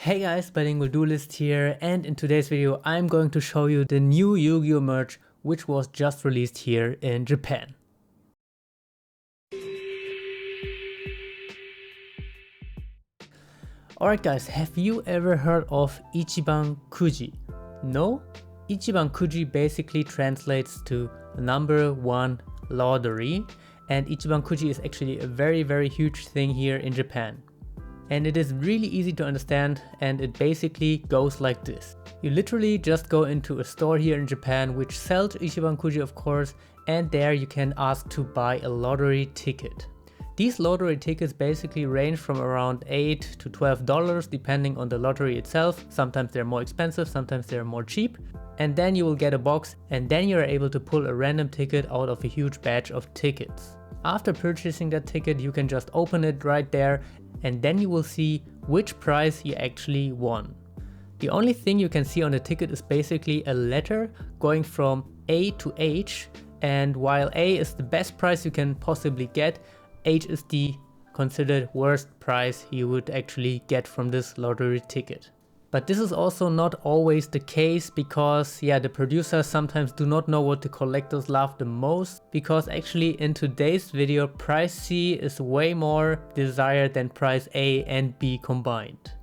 Hey guys, Bilingual Duelist here, and in today's video I'm going to show you the new Yu-Gi-Oh merch which was just released here in Japan. Alright guys, have you ever heard of Ichibankuji? No? Ichibankuji basically translates to number one lottery, and Ichibankuji is actually a very huge thing here in Japan. And it is really easy to understand, and it basically goes like this. You literally just go into a store here in Japan which sells Ichibankuji of course, and there you can ask to buy a lottery ticket. These lottery tickets basically range from around $8 to $12 depending on the lottery itself. Sometimes they're more expensive, sometimes they're more cheap. And then you will get a box, and then you're able to pull a random ticket out of a huge batch of tickets. After purchasing that ticket you can just open it right there, and then you will see which prize you actually won. The only thing you can see on the ticket is basically a letter going from A to H, and while A is the best prize you can possibly get, H is the considered worst prize you would actually get from this lottery ticket. But this is also not always the case because the producers sometimes do not know what the collectors love the most, because actually in today's video prize C is way more desired than prize A and B combined.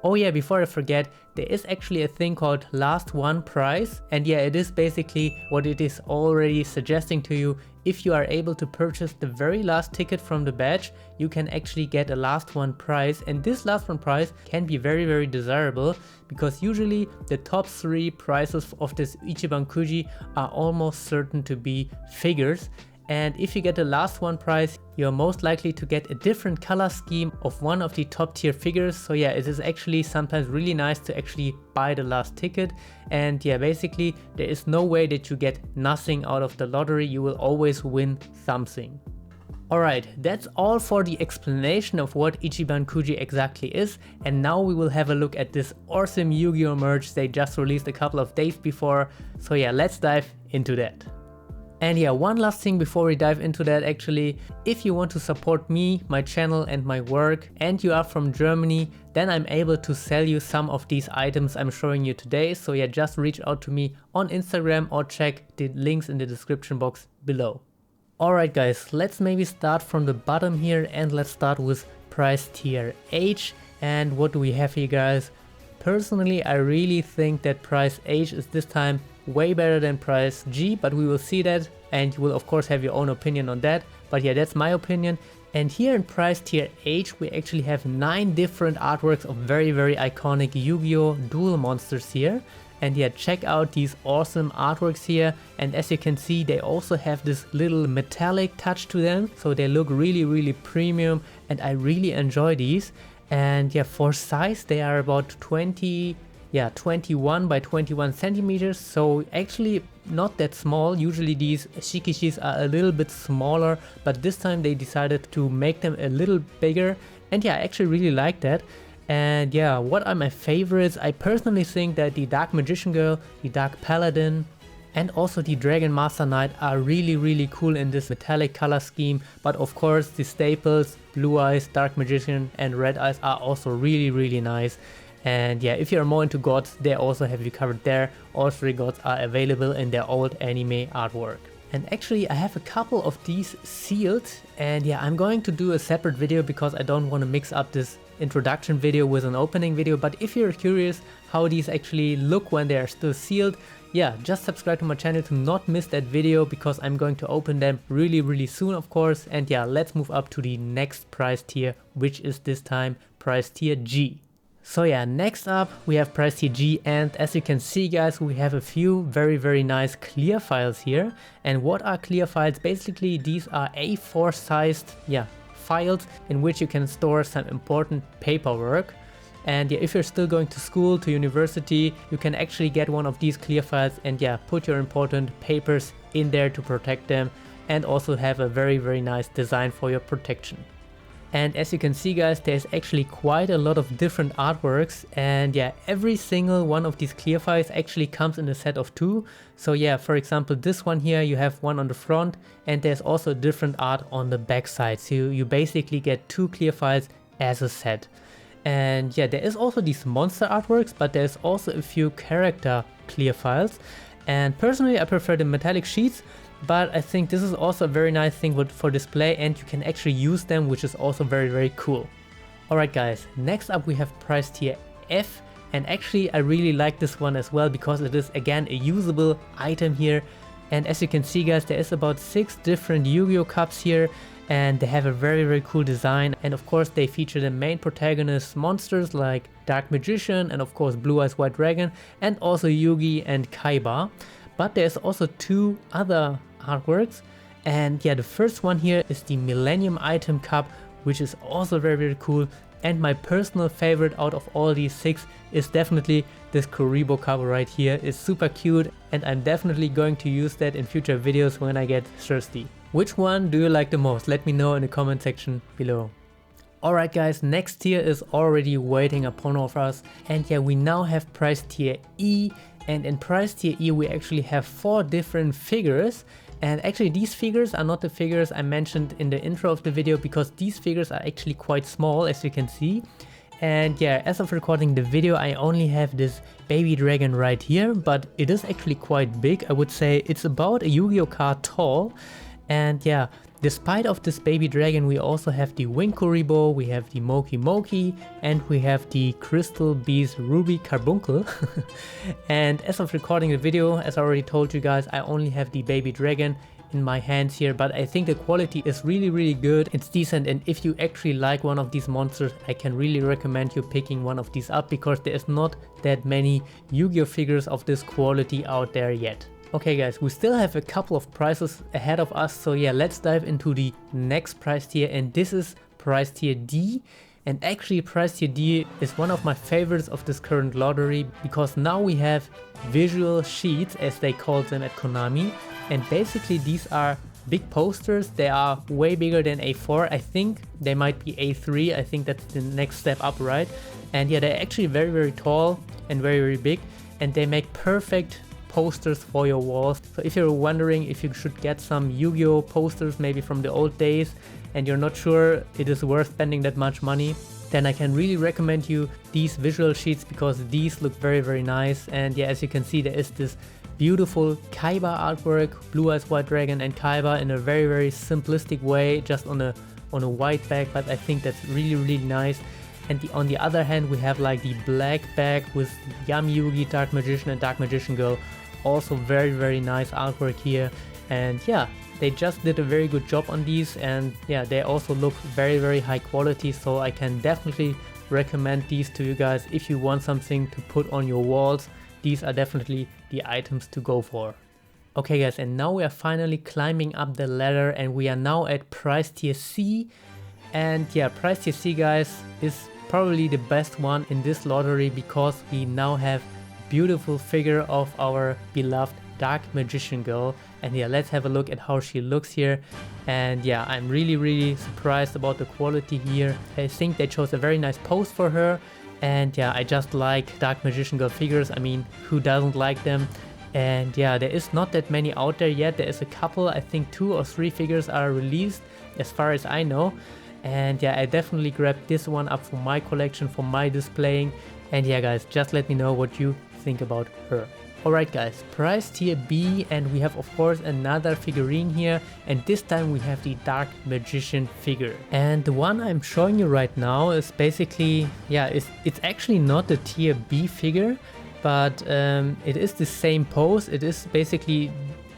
Oh yeah, before I forget, there is actually a thing called last one prize, and it is basically what it is already suggesting to you. If you are able to purchase the very last ticket from the batch, you can actually get a last one prize, and this last one prize can be very desirable because usually the top 3 prizes of this Ichibankuji are almost certain to be figures. And if you get the last one prize, you're most likely to get a different color scheme of one of the top tier figures. So it is actually sometimes really nice to actually buy the last ticket. And basically there is no way that you get nothing out of the lottery. You will always win something. Alright, that's all for the explanation of what Ichibankuji exactly is, and now we will have a look at this awesome Yu-Gi-Oh merch they just released a couple of days before. So let's dive into that. And one last thing before we dive into that actually, if you want to support me, my channel and my work, and you are from Germany, then I'm able to sell you some of these items I'm showing you today. So just reach out to me on Instagram or check the links in the description box below. Alright guys, let's maybe start from the bottom here, and let's start with price tier H. And what do we have here guys? Personally, I really think that price H is this time way better than price G, but we will see that, and you will of course have your own opinion on that, but that's my opinion. And here in price tier H we actually have 9 different artworks of very iconic Yu-Gi-Oh duel monsters here. And check out these awesome artworks here, and as you can see they also have this little metallic touch to them, so they look really premium, and I really enjoy these. And for size they are about 21 by 21 centimeters, so actually not that small. Usually these shikishis are a little bit smaller, but this time they decided to make them a little bigger, and I actually really like that. And what are my favorites? I personally think that the Dark Magician Girl, the Dark Paladin, and also the Dragon Master Knight are really cool in this metallic color scheme. But of course the staples, Blue Eyes, Dark Magician and Red Eyes are also really nice. And if you're more into gods, they also have you covered there. All 3 gods are available in their old anime artwork. And actually I have a couple of these sealed, and I'm going to do a separate video because I don't want to mix up this introduction video with an opening video. But if you're curious how these actually look when they are still sealed, just subscribe to my channel to not miss that video, because I'm going to open them really soon of course. And let's move up to the next price tier, which is this time price tier G. So next up we have price tier G, and as you can see guys, we have a few very nice clear files here. And what are clear files? Basically these are A4 sized files in which you can store some important paperwork. And if you're still going to school, to university, you can actually get one of these clear files and put your important papers in there to protect them, and also have a very nice design for your protection. And as you can see guys, there's actually quite a lot of different artworks, and every single one of these clear files actually comes in a set of 2. So for example this one here, you have one on the front, and there's also different art on the back side. So you basically get 2 clear files as a set. And yeah, there is also these monster artworks, but there's also a few character clear files. And personally I prefer the metallic sheets, but I think this is also a very nice thing for display, and you can actually use them, which is also very cool. Alright guys, next up we have price tier F, and actually I really like this one as well because it is again a usable item here. And as you can see guys, there is about 6 different Yu-Gi-Oh cups here, and they have a very cool design, and of course they feature the main protagonist monsters like Dark Magician and of course Blue Eyes White Dragon, and also Yugi and Kaiba. But there's also 2 other artworks, and yeah, the first one here is the Millennium Item Cup, which is also very cool, and my personal favorite out of all these 6 is definitely this Kuribo cup right here. It's super cute, and I'm definitely going to use that in future videos when I get thirsty. Which one do you like the most? Let me know in the comment section below. Alright guys, next tier is already waiting upon us, and yeah, we now have price tier E, and in price tier E we actually have 4 different figures. And actually these figures are not the figures I mentioned in the intro of the video, because these figures are actually quite small, as you can see. And yeah, as of recording the video I only have this baby dragon right here, but it is actually quite big. I would say it's about a Yu-Gi-Oh card tall. And yeah, despite of this baby dragon, we also have the Wing Kuribo, we have the Moki Moki, and we have the Crystal Beast Ruby Carbuncle. And as of recording the video, as I already told you guys, I only have the baby dragon in my hands here, but I think the quality is really good. It's decent, and if you actually like one of these monsters, I can really recommend you picking one of these up, because there is not that many Yu-Gi-Oh figures of this quality out there yet. Okay guys, we still have a couple of prizes ahead of us, so yeah, let's dive into the next price tier, and this is price tier D. And actually price tier D is one of my favorites of this current lottery, because now we have visual sheets, as they call them at Konami, and basically these are big posters. They are way bigger than A4. I think they might be A3. I think that's the next step up, right? And yeah, they're actually very tall and very big, and they make perfect posters for your walls. So if you're wondering if you should get some Yu-Gi-Oh posters maybe from the old days and you're not sure it is worth spending that much money, then I can really recommend you these visual sheets, because these look very nice. And yeah, as you can see, there is this beautiful Kaiba artwork, Blue Eyes White Dragon and Kaiba in a very simplistic way, just on a white back, but I think that's really nice. And on the other hand, we have like the black back with Yam Yugi, Dark Magician and Dark Magician Girl. Also very nice artwork here. And yeah, they just did a very good job on these, and yeah, they also look very high quality, so I can definitely recommend these to you guys if you want something to put on your walls. These are definitely the items to go for. Okay guys, and now we are finally climbing up the ladder, and we are now at price tier C. And yeah, price tier C guys is probably the best one in this lottery, because we now have beautiful figure of our beloved Dark Magician Girl. And yeah, let's have a look at how she looks here. And yeah, I'm really surprised about the quality here. I think they chose a very nice pose for her, and yeah, I just like Dark Magician Girl figures. I mean, who doesn't like them? And yeah, there is not that many out there yet. There is a couple, I think 2 or 3 figures are released as far as I know. And yeah, I definitely grabbed this one up for my collection, for my displaying. And yeah guys, just let me know what you think about her. Alright guys, price tier B, and we have of course another figurine here, and this time we have the Dark Magician figure. And the one I'm showing you right now is basically, yeah, it's actually not the tier B figure, but it is the same pose. It is basically,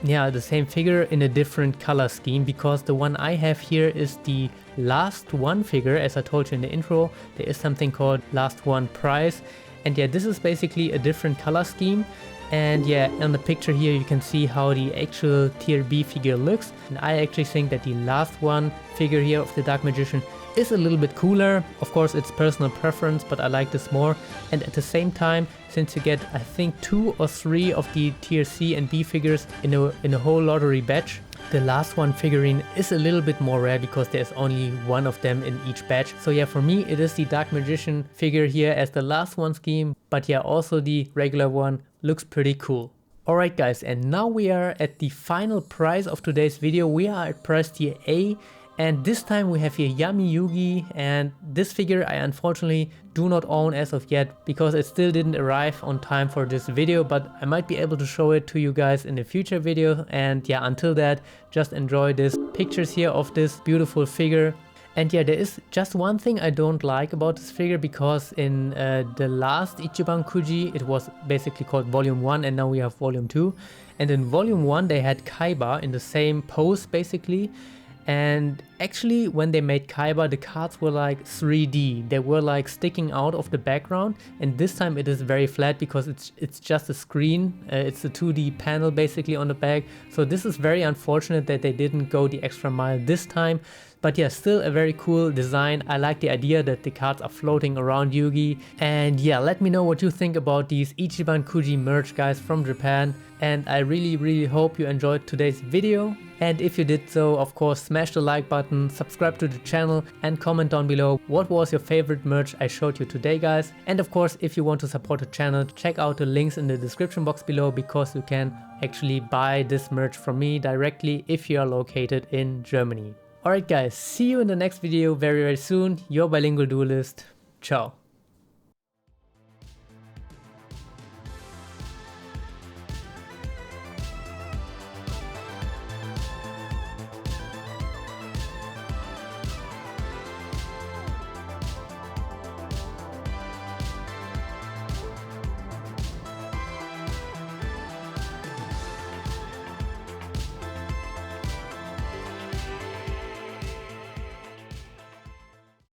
yeah, the same figure in a different color scheme, because the one I have here is the last one figure. As I told you in the intro, there is something called last one prize, and yeah, this is basically a different color scheme. And yeah, on the picture here you can see how the actual tier B figure looks, and I actually think that the last one figure here of the Dark Magician is a little bit cooler. Of course it's personal preference, but I like this more. And at the same time, since you get I think 2 or 3 of the tier C and B figures in a whole lottery batch, the last one figurine is a little bit more rare, because there's only 1 of them in each batch. So yeah, for me it is the Dark Magician figure here as the last one scheme, but yeah, also the regular one looks pretty cool. Alright guys, and now we are at the final prize of today's video. We are at price tier A, And this time we have here Yami Yugi, and this figure I unfortunately do not own as of yet because it still didn't arrive on time for this video, but I might be able to show it to you guys in a future video. And yeah, until that, just enjoy these pictures here of this beautiful figure. And yeah, there is just one thing I don't like about this figure, because in the last Ichibankuji it was basically called Volume 1 and now we have Volume 2. And in Volume 1 they had Kaiba in the same pose basically. And actually when they made Kaiba, the cards were like 3D. They were like sticking out of the background, and this time it is very flat because it's just a screen. It's a 2D panel basically on the back. So this is very unfortunate that they didn't go the extra mile this time. But yeah, still a very cool design. I like the idea that the cards are floating around Yugi. And yeah, let me know what you think about these Ichibankuji merch, guys, from Japan. And I really hope you enjoyed today's video. And if you did so, of course, smash the like button, subscribe to the channel, and comment down below what was your favorite merch I showed you today, guys. And of course, if you want to support the channel, check out the links in the description box below, because you can actually buy this merch from me directly if you are located in Germany. Alright guys, see you in the next video very soon. Your Bilingual Duelist. Ciao.